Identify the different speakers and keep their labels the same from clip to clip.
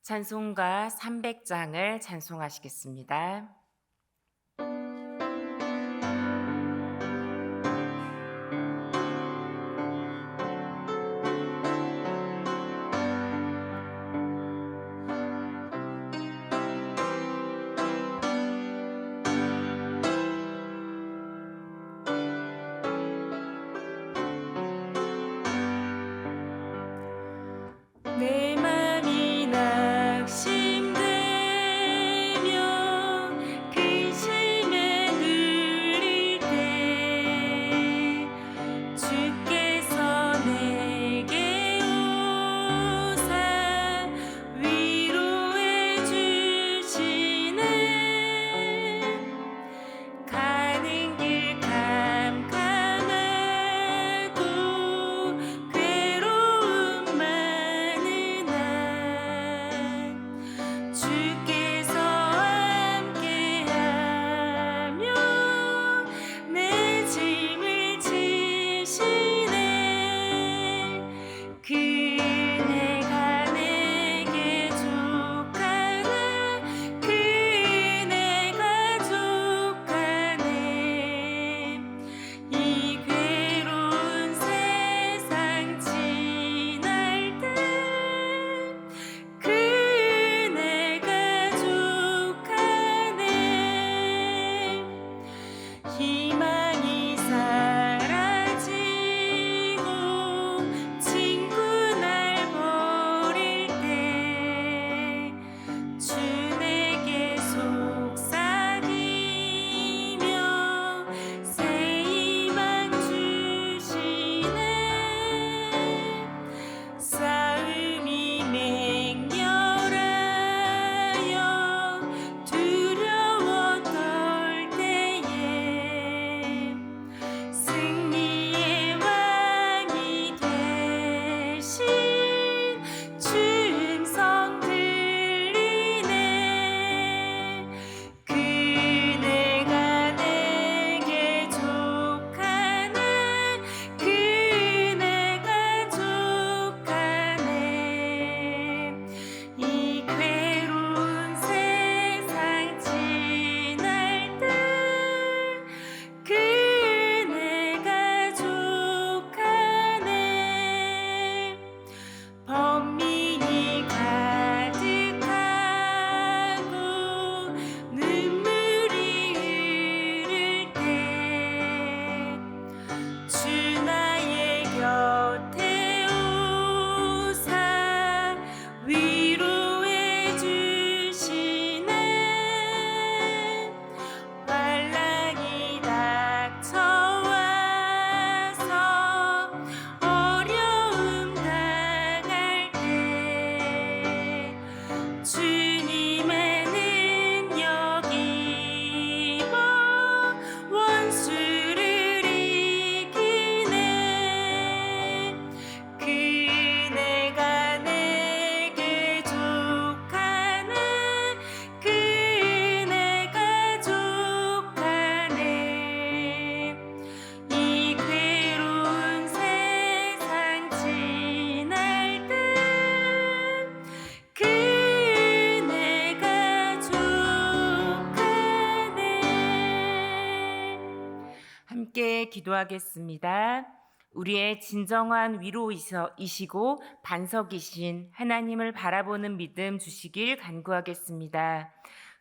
Speaker 1: 찬송가 300장을 찬송하시겠습니다. 내 맘이 낙심되며 근심에 눌릴 때 주께서 내게 오사 위로해 주시네. 가는 길 캄캄하고 괴로움 많은 한 주께서 함께하며 내 짐을 지시네. 그네가 내게 족하네. 그네가 족하네. 이 괴로운 세상 지날 때 그네가 족하네. 희망이 사라지고 친구 날 버릴 때 주 내게 속삭이며 새 희망 주시네. 싸움이 맹렬하여 두려워 떨 때에 승리의 왕이 되신 주 음성 들리네. 그네가 내게 족하네. 그네가 족하네. 이 괴로운 세상 지날 때 그네가 족하네. 번민이 가득하고 눈물이 흐를 때 주 나의 곁에 오사 위로해 주시네. 환난이 닥쳐와서 어려움 당할 때 주님의 능력 입어 원수를 이기네. 그네가 내게 족하네. 그네가 족하네. 이 괴로운 세상 지날 때 그네가 족하네. 함께 기도하겠습니다. 우리의 진정한 위로이시고 반석이신 하나님을 바라보는 믿음 주시길 간구하겠습니다.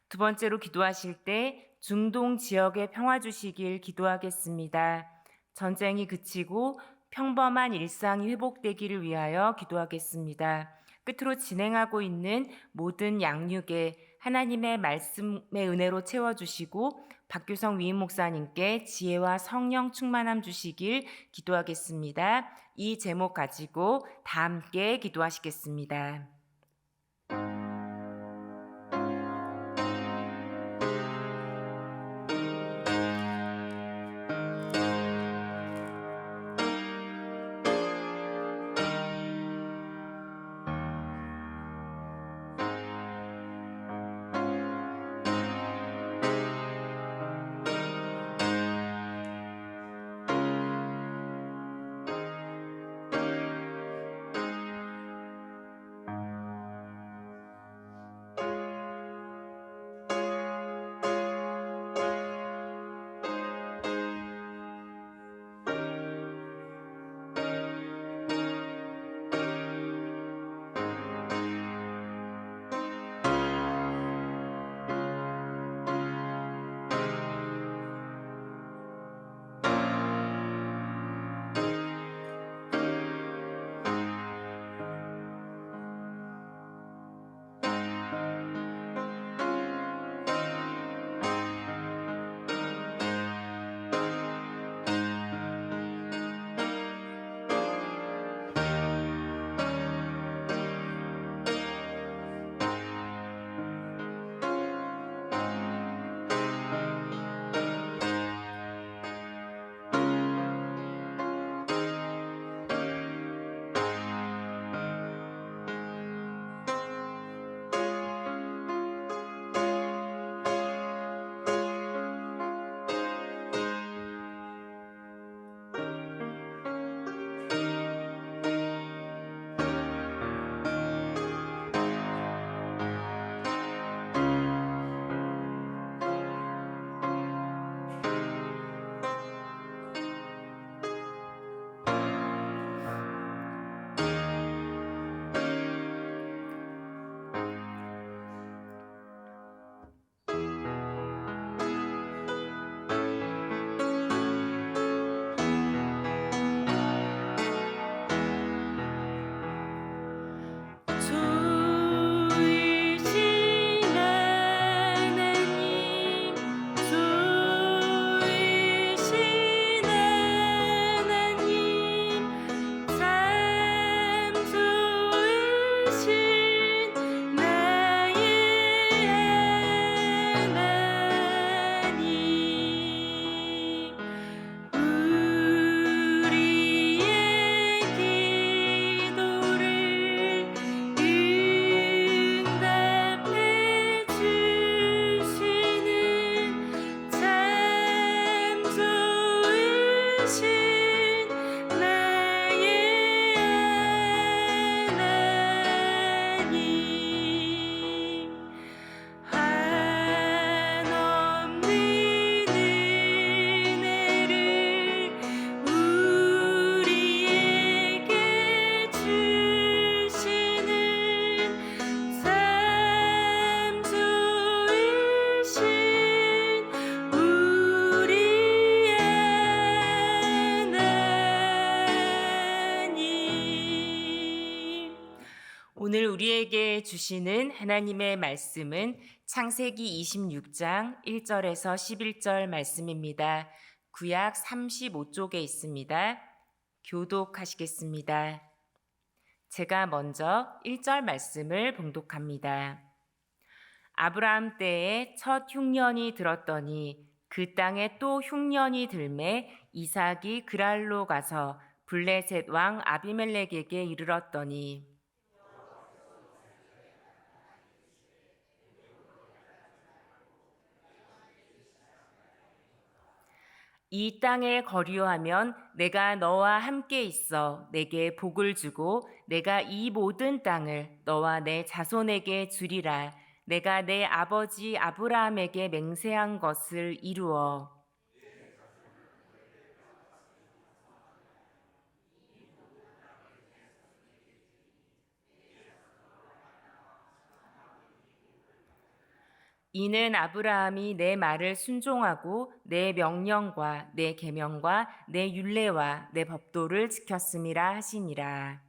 Speaker 1: 두 번째로 기도하실 때 중동 지역의 평화 주시길 기도하겠습니다. 전쟁이 그치고 평범한 일상이 회복되기를 위하여 기도하겠습니다. 끝으로 진행하고 있는 모든 양육에 하나님의 말씀의 은혜로 채워주시고 박규성 위임 목사님께 지혜와 성령 충만함 주시길 기도하겠습니다. 이 제목 가지고 다 함께 기도하시겠습니다. 오늘 우리에게 주시는 하나님의 말씀은 창세기 26장 1절에서 11절 말씀입니다. 구약 35쪽에 있습니다. 교독하시겠습니다. 제가 먼저 1절 말씀을 봉독합니다. 아브라함 때에 첫 흉년이 들었더니 그 땅에 또 흉년이 들매 이삭이 그랄로 가서 블레셋 왕 아비멜렉에게 이르렀더니 이 땅에 거류하면 내가 너와 함께 있어 내게 복을 주고 내가 이 모든 땅을 너와 내 자손에게 주리라. 내가 내 아버지 아브라함에게 맹세한 것을 이루어. 이는 아브라함이 내 말을 순종하고 내 명령과 내 계명과 내 율례와 내 법도를 지켰음이라 하시니라.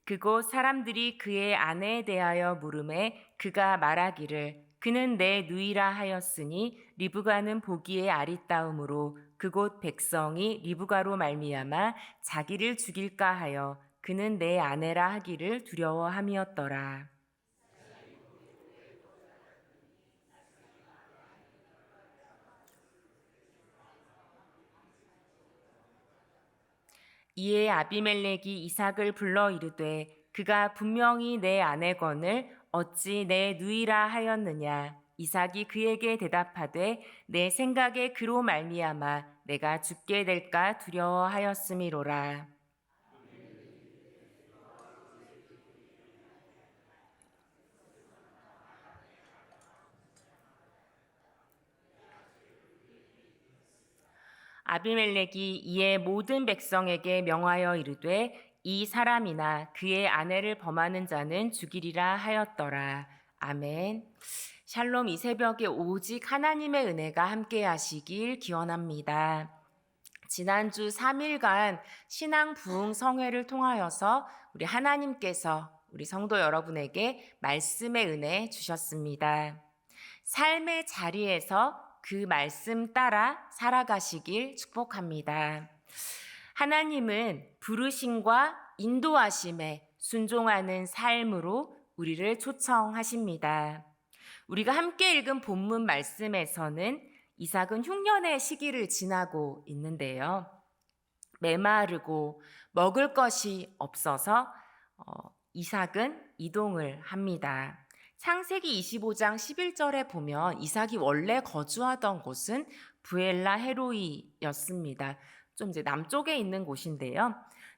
Speaker 1: 그곳 사람들이 그의 아내에 대하여 물음에 그가 말하기를 그는 내 누이라 하였으니 리브가는 보기에 아리따움으로 그곳 백성이 리브가로 말미암아 자기를 죽일까 하여 그는 내 아내라 하기를 두려워함이었더라. 이에 아비멜렉이 이삭을 불러 이르되 그가 분명히 내 아내거늘 어찌 내 누이라 하였느냐. 이삭이 그에게 대답하되 내 생각에 그로 말미암아 내가 죽게 될까 두려워하였음이로라. 아비멜렉이 이에 모든 백성에게 명하여 이르되 이 사람이나 그의 아내를 범하는 자는 죽이리라 하였더라. 아멘. 샬롬. 이 새벽에 오직 하나님의 은혜가 함께 하시길 기원합니다. 지난주 3일간 신앙 부흥 성회를 통하여서 우리 하나님께서 우리 성도 여러분에게 말씀의 은혜 주셨습니다. 삶의 자리에서 그 말씀 따라 살아가시길 축복합니다. 하나님은 부르심과 인도하심에 순종하는 삶으로 우리를 초청하십니다. 우리가 함께 읽은 본문 말씀에서는 이삭은 흉년의 시기를 지나고 있는데요. 메마르고 먹을 것이 없어서 이삭은 이동을 합니다. 창세기 25장 11절에 보면 이삭이 원래 거주하던 곳은 부엘라 헤로이였습니다. 좀 이제 남쪽에 있는 곳인데요.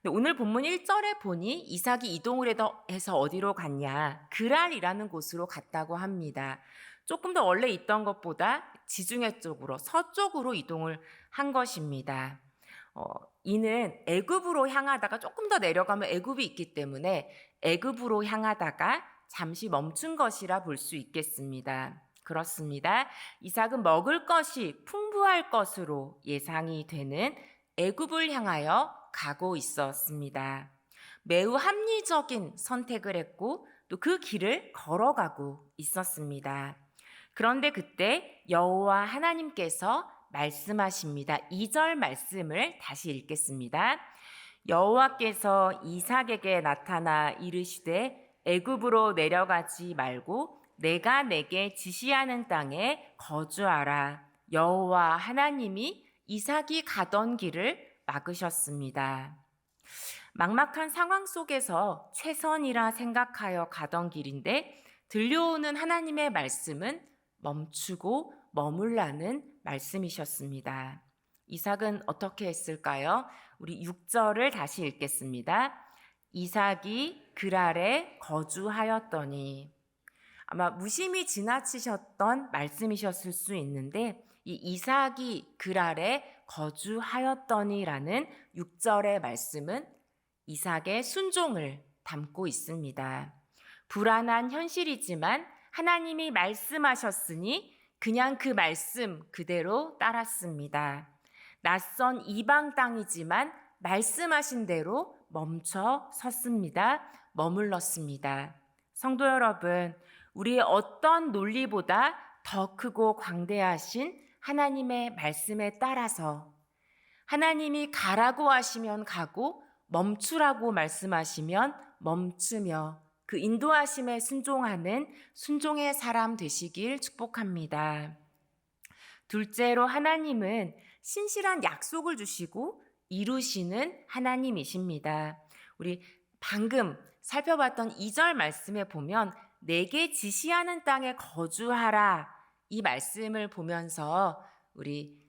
Speaker 1: 오늘 본문 1절에 보니 이삭이 이동을 해서 어디로 갔냐? 그랄이라는 곳으로 갔다고 합니다. 조금 더 원래 있던 것보다 지중해 쪽으로 서쪽으로 이동을 한 것입니다. 이는 애굽으로 향하다가 조금 더 내려가면 애굽이 있기 때문에 애굽으로 향하다가 잠시 멈춘 것이라 볼 수 있겠습니다. 그렇습니다. 이삭은 먹을 것이 풍부할 것으로 예상이 되는 애굽을 향하여 가고 있었습니다. 매우 합리적인 선택을 했고 또 그 길을 걸어가고 있었습니다. 그런데 그때 여호와 하나님께서 말씀하십니다. 2절 말씀을 다시 읽겠습니다. 여호와께서 이삭에게 나타나 이르시되 애굽으로 내려가지 말고 내가 내게 지시하는 땅에 거주하라. 여호와 하나님이 이삭이 가던 길을 막으셨습니다. 막막한 상황 속에서 최선이라 생각하여 가던 길인데 들려오는 하나님의 말씀은 멈추고 머물라는 말씀이셨습니다. 이삭은 어떻게 했을까요? 우리 6절을 다시 읽겠습니다. 이삭이 그랄에 거주하였더니. 아마 무심히 지나치셨던 말씀이셨을 수 있는데 이 이삭이 그랄에 거주하였더니라는 6절의 말씀은 이삭의 순종을 담고 있습니다. 불안한 현실이지만 하나님이 말씀하셨으니 그냥 그 말씀 그대로 따랐습니다. 낯선 이방 땅이지만 말씀하신 대로 멈춰 섰습니다. 머물렀습니다. 성도 여러분, 우리의 어떤 논리보다 더 크고 광대하신 하나님의 말씀에 따라서 하나님이 가라고 하시면 가고 멈추라고 말씀하시면 멈추며 그 인도하심에 순종하는 순종의 사람 되시길 축복합니다. 둘째로 하나님은 신실한 약속을 주시고 이루시는 하나님이십니다. 우리 방금 살펴봤던 2절 말씀에 보면 내게 지시하는 땅에 거주하라 이 말씀을 보면서 우리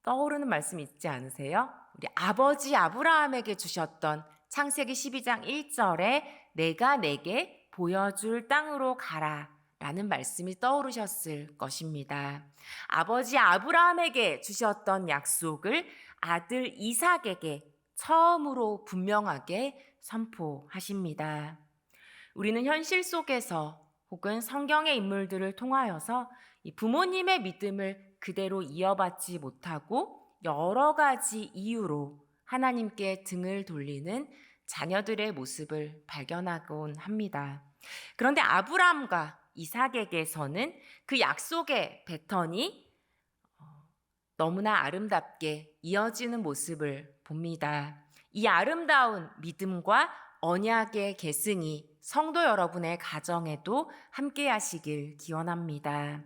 Speaker 1: 떠오르는 말씀 있지 않으세요? 우리 아버지 아브라함에게 주셨던 창세기 12장 1절에 내가 내게 보여줄 땅으로 가라 라는 말씀이 떠오르셨을 것입니다. 아버지 아브라함에게 주셨던 약속을 아들 이삭에게 처음으로 분명하게 선포하십니다. 우리는 현실 속에서 혹은 성경의 인물들을 통하여서 이 부모님의 믿음을 그대로 이어받지 못하고 여러 가지 이유로 하나님께 등을 돌리는 자녀들의 모습을 발견하곤 합니다. 그런데 아브람과 이삭에게서는 그 약속의 패턴이 너무나 아름답게 이어지는 모습을 봅니다. 이 아름다운 믿음과 언약의 계승이 성도 여러분의 가정에도 함께 하시길 기원합니다.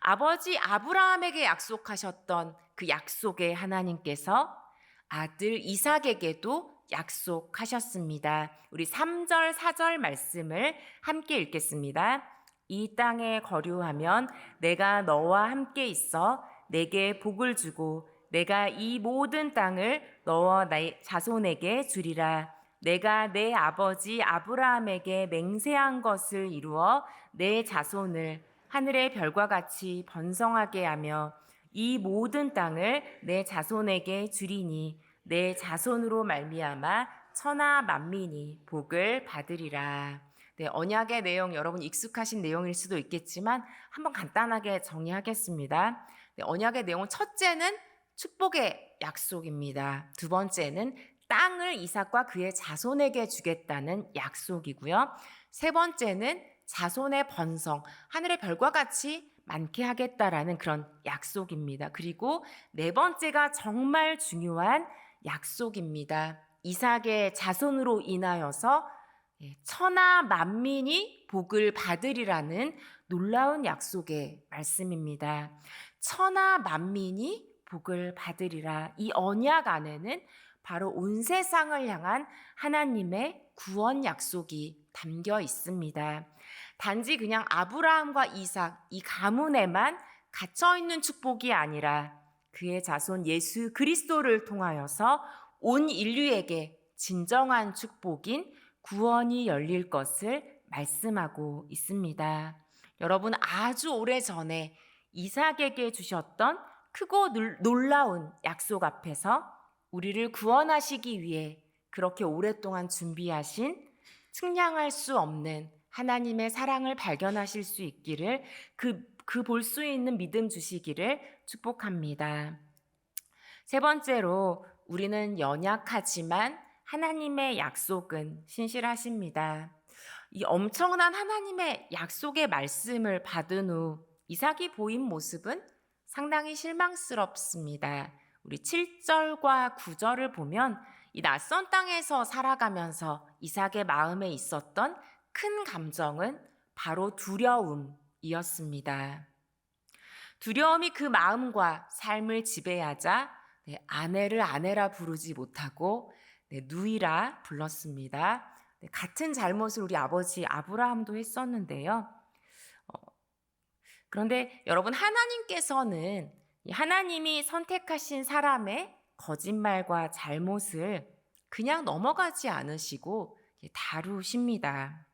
Speaker 1: 아버지 아브라함에게 약속하셨던 그 약속의 하나님께서 아들 이삭에게도 약속하셨습니다. 우리 3절, 4절 말씀을 함께 읽겠습니다. 이 땅에 거류하면 내가 너와 함께 있어 내게 복을 주고 내가 이 모든 땅을 너와 나의 자손에게 주리라. 내가 내 아버지 아브라함에게 맹세한 것을 이루어 내 자손을 하늘의 별과 같이 번성하게 하며 이 모든 땅을 내 자손에게 주리니 내 자손으로 말미암아 천하 만민이 복을 받으리라. 네, 언약의 내용 여러분 익숙하신 내용일 수도 있겠지만 한번 간단하게 정리하겠습니다. 네, 언약의 내용은 첫째는 축복의 약속입니다. 두 번째는 땅을 이삭과 그의 자손에게 주겠다는 약속이고요. 세 번째는 자손의 번성, 하늘의 별과 같이 많게 하겠다라는 그런 약속입니다. 그리고 네 번째가 정말 중요한 약속입니다. 이삭의 자손으로 인하여서 천하 만민이 복을 받으리라는 놀라운 약속의 말씀입니다. 천하 만민이 복을 받으리라. 이 언약 안에는 바로 온 세상을 향한 하나님의 구원 약속이 담겨 있습니다. 단지 그냥 아브라함과 이삭 이 가문에만 갇혀 있는 축복이 아니라 그의 자손 예수 그리스도를 통하여서 온 인류에게 진정한 축복인 구원이 열릴 것을 말씀하고 있습니다. 여러분 아주 오래전에 이삭에게 주셨던 크고 놀라운 약속 앞에서 우리를 구원하시기 위해 그렇게 오랫동안 준비하신 측량할 수 없는 하나님의 사랑을 발견하실 수 있기를 그 볼 수 있는 믿음 주시기를 축복합니다. 세 번째로 우리는 연약하지만 하나님의 약속은 신실하십니다. 이 엄청난 하나님의 약속의 말씀을 받은 후 이삭이 보인 모습은 상당히 실망스럽습니다. 우리 7절과 9절을 보면 이 낯선 땅에서 살아가면서 이삭의 마음에 있었던 큰 감정은 바로 두려움이었습니다. 두려움이 그 마음과 삶을 지배하자 아내를 아내라 부르지 못하고 누이라 불렀습니다. 같은 잘못을 우리 아버지 아브라함도 했었는데요. 그런데 여러분 하나님께서는 하나님이 선택하신 사람의 거짓말과 잘못을 그냥 넘어가지 않으시고 다루십니다.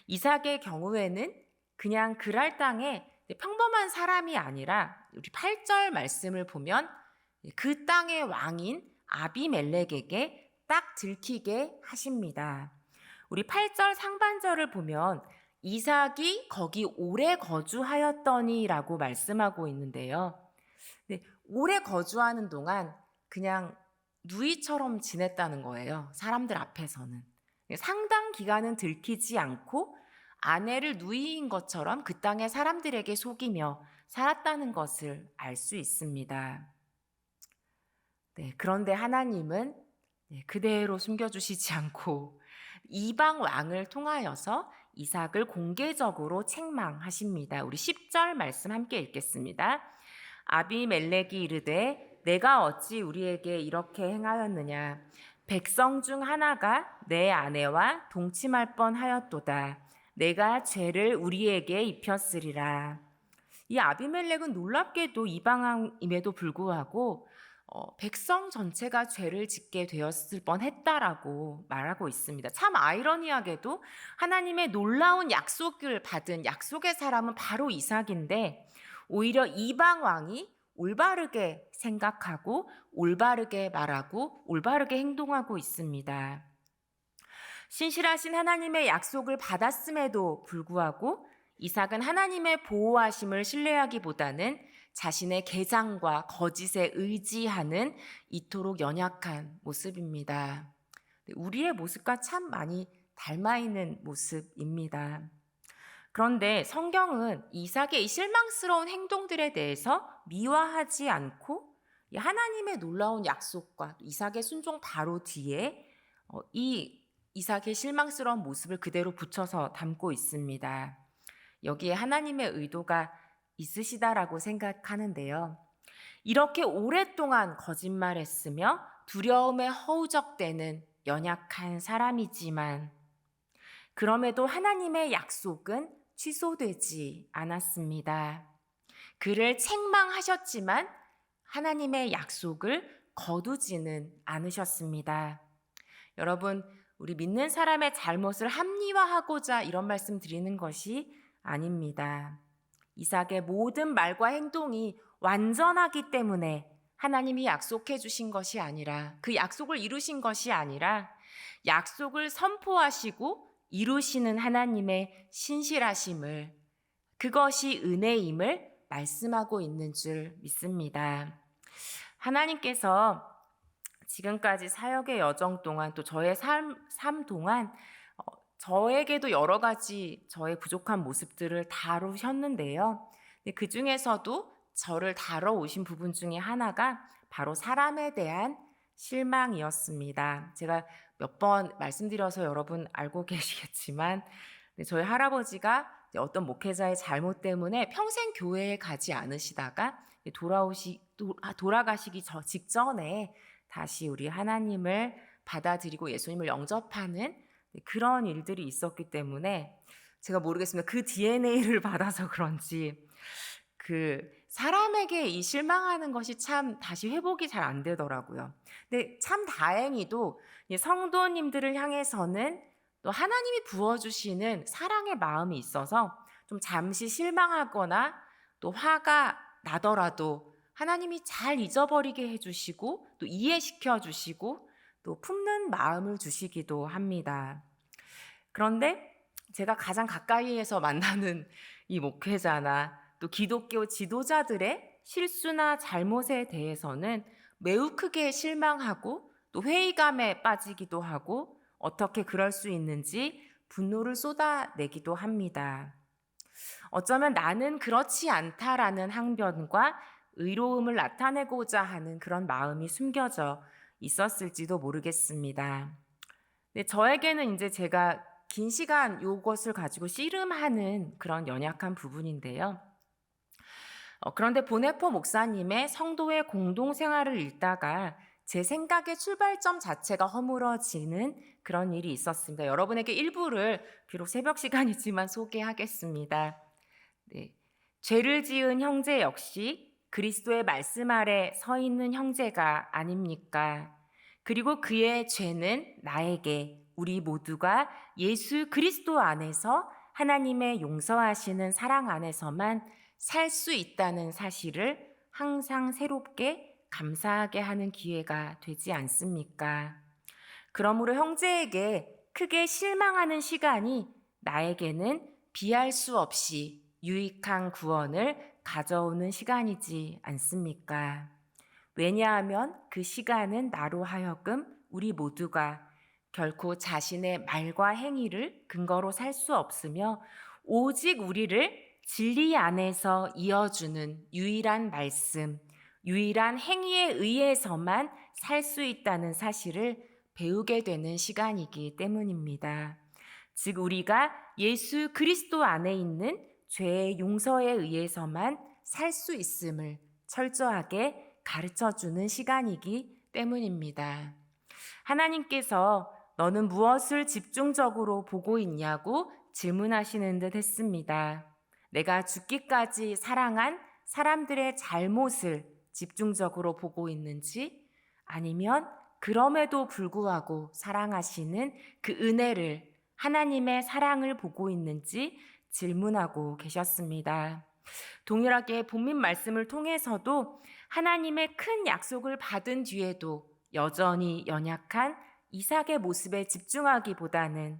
Speaker 1: 이삭의 경우에는 그냥 그랄 땅에 평범한 사람이 아니라 우리 8절 말씀을 보면 그 땅의 왕인 아비멜렉에게 딱 들키게 하십니다. 우리 8절 상반절을 보면 이삭이 거기 오래 거주하였더니라고 말씀하고 있는데요. 오래 거주하는 동안 그냥 누이처럼 지냈다는 거예요. 사람들 앞에서는. 상당 기간은 들키지 않고 아내를 누이인 것처럼 그 땅의 사람들에게 속이며 살았다는 것을 알 수 있습니다. 네, 그런데 하나님은 그대로 숨겨주시지 않고 이방 왕을 통하여서 이삭을 공개적으로 책망하십니다. 우리 10절 말씀 함께 읽겠습니다. 아비멜렉이 이르되 내가 어찌 우리에게 이렇게 행하였느냐. 백성 중 하나가 내 아내와 동침할 뻔하였도다. 내가 죄를 우리에게 입혔으리라. 이 아비멜렉은 놀랍게도 이방왕임에도 불구하고 백성 전체가 죄를 짓게 되었을 뻔했다라고 말하고 있습니다. 참 아이러니하게도 하나님의 놀라운 약속을 받은 약속의 사람은 바로 이삭인데 오히려 이방 왕이 올바르게 생각하고 올바르게 말하고 올바르게 행동하고 있습니다. 신실하신 하나님의 약속을 받았음에도 불구하고 이삭은 하나님의 보호하심을 신뢰하기보다는 자신의 계장과 거짓에 의지하는 이토록 연약한 모습입니다. 우리의 모습과 참 많이 닮아 있는 모습입니다. 그런데 성경은 이삭의 이 실망스러운 행동들에 대해서 미화하지 않고 하나님의 놀라운 약속과 이삭의 순종 바로 뒤에 이 이삭의 실망스러운 모습을 그대로 붙여서 담고 있습니다. 여기에 하나님의 의도가 있으시다라고 생각하는데요. 이렇게 오랫동안 거짓말했으며 두려움에 허우적대는 연약한 사람이지만 그럼에도 하나님의 약속은 취소되지 않았습니다. 그를 책망하셨지만 하나님의 약속을 거두지는 않으셨습니다. 여러분, 우리 믿는 사람의 잘못을 합리화하고자 이런 말씀 드리는 것이 아닙니다. 이삭의 모든 말과 행동이 완전하기 때문에 하나님이 약속해 주신 것이 아니라 그 약속을 이루신 것이 아니라 약속을 선포하시고 이루시는 하나님의 신실하심을 그것이 은혜임을 말씀하고 있는 줄 믿습니다. 하나님께서 지금까지 사역의 여정 동안 또 저의 삶 동안 저에게도 여러 가지 저의 부족한 모습들을 다루셨는데요. 그 중에서도 저를 다뤄오신 부분 중에 하나가 바로 사람에 대한 실망이었습니다. 제가 몇 번 말씀드려서 여러분 알고 계시겠지만 저희 할아버지가 어떤 목회자의 잘못 때문에 평생 교회에 가지 않으시다가 돌아가시기 직전에 다시 우리 하나님을 받아들이고 예수님을 영접하는 그런 일들이 있었기 때문에 제가 모르겠습니다. 그 DNA를 받아서 그런지 그 사람에게 이 실망하는 것이 참 다시 회복이 잘 안 되더라고요. 근데 참 다행히도 성도님들을 향해서는 또 하나님이 부어주시는 사랑의 마음이 있어서 좀 잠시 실망하거나 또 화가 나더라도 하나님이 잘 잊어버리게 해주시고 또 이해시켜 주시고 또 품는 마음을 주시기도 합니다. 그런데 제가 가장 가까이에서 만나는 이 목회자나 또 기독교 지도자들의 실수나 잘못에 대해서는 매우 크게 실망하고 또 회의감에 빠지기도 하고 어떻게 그럴 수 있는지 분노를 쏟아내기도 합니다. 어쩌면 나는 그렇지 않다라는 항변과 의로움을 나타내고자 하는 그런 마음이 숨겨져 있었을지도 모르겠습니다. 근데 저에게는 이제 제가 긴 시간 이것을 가지고 씨름하는 그런 연약한 부분인데요. 그런데 보네포 목사님의 성도의 공동생활을 읽다가 제 생각의 출발점 자체가 허물어지는 그런 일이 있었습니다. 여러분에게 일부를 비록 새벽 시간이지만 소개하겠습니다. 네. 죄를 지은 형제 역시 그리스도의 말씀 아래 서 있는 형제가 아닙니까? 그리고 그의 죄는 나에게 우리 모두가 예수 그리스도 안에서 하나님의 용서하시는 사랑 안에서만 살 수 있다는 사실을 항상 새롭게 감사하게 하는 기회가 되지 않습니까? 그러므로 형제에게 크게 실망하는 시간이 나에게는 비할 수 없이 유익한 구원을 가져오는 시간이지 않습니까? 왜냐하면 그 시간은 나로 하여금 우리 모두가 결코 자신의 말과 행위를 근거로 살 수 없으며 오직 우리를 진리 안에서 이어주는 유일한 말씀, 유일한 행위에 의해서만 살 수 있다는 사실을 배우게 되는 시간이기 때문입니다. 즉 우리가 예수 그리스도 안에 있는 죄의 용서에 의해서만 살 수 있음을 철저하게 가르쳐 주는 시간이기 때문입니다. 하나님께서 너는 무엇을 집중적으로 보고 있냐고 질문하시는 듯 했습니다. 내가 죽기까지 사랑한 사람들의 잘못을 집중적으로 보고 있는지, 아니면 그럼에도 불구하고 사랑하시는 그 은혜를, 하나님의 사랑을 보고 있는지 질문하고 계셨습니다. 동일하게 본문 말씀을 통해서도 하나님의 큰 약속을 받은 뒤에도 여전히 연약한 이삭의 모습에 집중하기보다는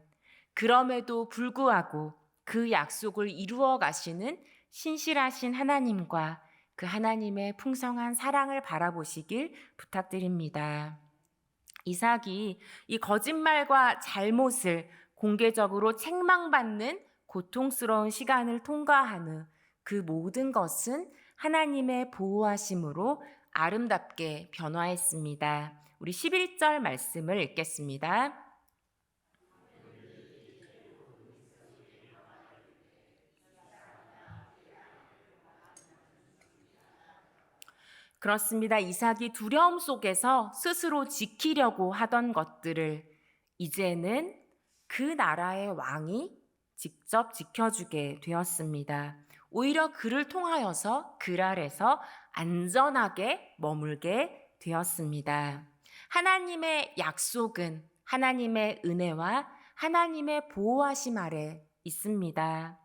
Speaker 1: 그럼에도 불구하고 그 약속을 이루어 가시는 신실하신 하나님과 그 하나님의 풍성한 사랑을 바라보시길 부탁드립니다. 이삭이 이 거짓말과 잘못을 공개적으로 책망받는 고통스러운 시간을 통과한 후 그 모든 것은 하나님의 보호하심으로 아름답게 변화했습니다. 우리 11절 말씀을 읽겠습니다. 그렇습니다. 이삭이 두려움 속에서 스스로 지키려고 하던 것들을 이제는 그 나라의 왕이 직접 지켜주게 되었습니다. 오히려 그를 통하여서 그 아래서 안전하게 머물게 되었습니다. 하나님의 약속은 하나님의 은혜와 하나님의 보호하심 아래 있습니다.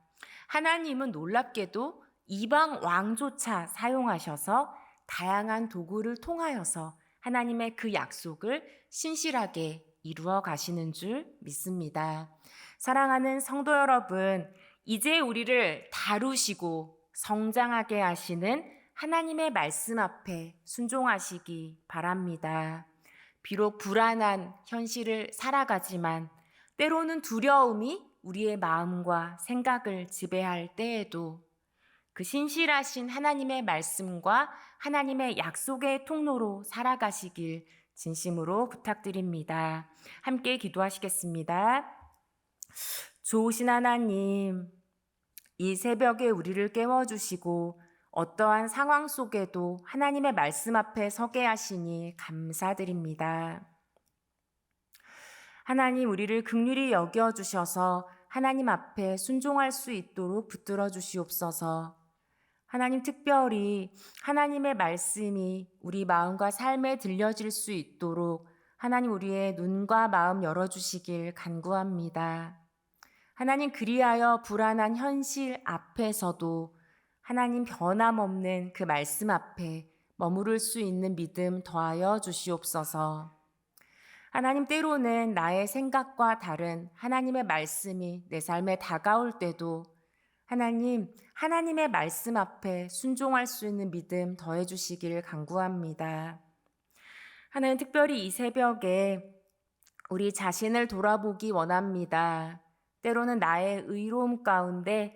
Speaker 1: 하나님은 놀랍게도 이방 왕조차 사용하셔서 다양한 도구를 통하여서 하나님의 그 약속을 신실하게 이루어 가시는 줄 믿습니다. 사랑하는 성도 여러분, 이제 우리를 다루시고 성장하게 하시는 하나님의 말씀 앞에 순종하시기 바랍니다. 비록 불안한 현실을 살아가지만 때로는 두려움이 우리의 마음과 생각을 지배할 때에도 그 신실하신 하나님의 말씀과 하나님의 약속의 통로로 살아가시길 진심으로 부탁드립니다. 함께 기도하시겠습니다. 좋으신 하나님, 이 새벽에 우리를 깨워주시고 어떠한 상황 속에도 하나님의 말씀 앞에 서게 하시니 감사드립니다. 하나님, 우리를 긍휼히 여겨주셔서 하나님 앞에 순종할 수 있도록 붙들어 주시옵소서. 하나님, 특별히 하나님의 말씀이 우리 마음과 삶에 들려질 수 있도록 하나님 우리의 눈과 마음 열어주시길 간구합니다. 하나님, 그리하여 불안한 현실 앞에서도 하나님 변함없는 그 말씀 앞에 머무를 수 있는 믿음 더하여 주시옵소서. 하나님, 때로는 나의 생각과 다른 하나님의 말씀이 내 삶에 다가올 때도 하나님, 하나님의 말씀 앞에 순종할 수 있는 믿음 더해 주시기를 간구합니다. 하나님, 특별히 이 새벽에 우리 자신을 돌아보기 원합니다. 때로는 나의 의로움 가운데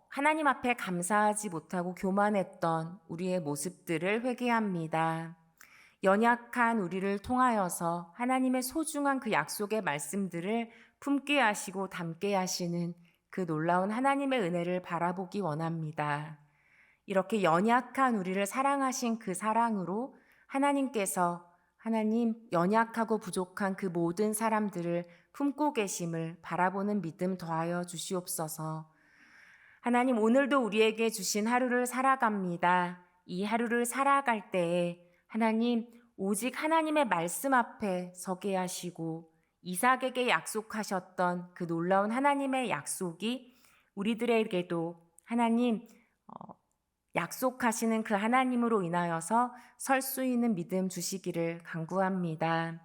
Speaker 1: 하나님 앞에 감사하지 못하고 교만했던 우리의 모습들을 회개합니다. 연약한 우리를 통하여서 하나님의 소중한 그 약속의 말씀들을 품게 하시고 담게 하시는 그 놀라운 하나님의 은혜를 바라보기 원합니다. 이렇게 연약한 우리를 사랑하신 그 사랑으로 하나님께서 하나님 연약하고 부족한 그 모든 사람들을 품고 계심을 바라보는 믿음 더하여 주시옵소서. 하나님, 오늘도 우리에게 주신 하루를 살아갑니다. 이 하루를 살아갈 때에 하나님, 오직 하나님의 말씀 앞에 서게 하시고 이삭에게 약속하셨던 그 놀라운 하나님의 약속이 우리들에게도 하나님 약속하시는 그 하나님으로 인하여서 설 수 있는 믿음 주시기를 간구합니다.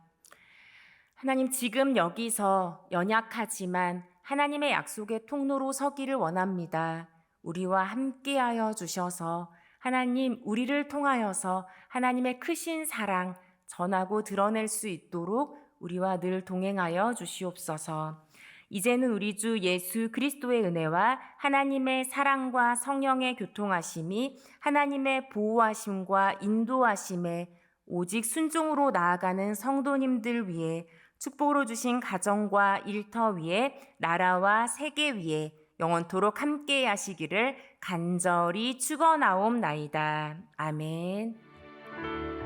Speaker 1: 하나님, 지금 여기서 연약하지만 하나님의 약속의 통로로 서기를 원합니다. 우리와 함께하여 주셔서 하나님, 우리를 통하여서 하나님의 크신 사랑 전하고 드러낼 수 있도록 우리와 늘 동행하여 주시옵소서. 이제는 우리 주 예수 그리스도의 은혜와 하나님의 사랑과 성령의 교통하심이 하나님의 보호하심과 인도하심에 오직 순종으로 나아가는 성도님들 위해 축복으로 주신 가정과 일터 위에 나라와 세계 위에 영원토록 함께 하시기를 간절히 축원하옵나이다. 아멘.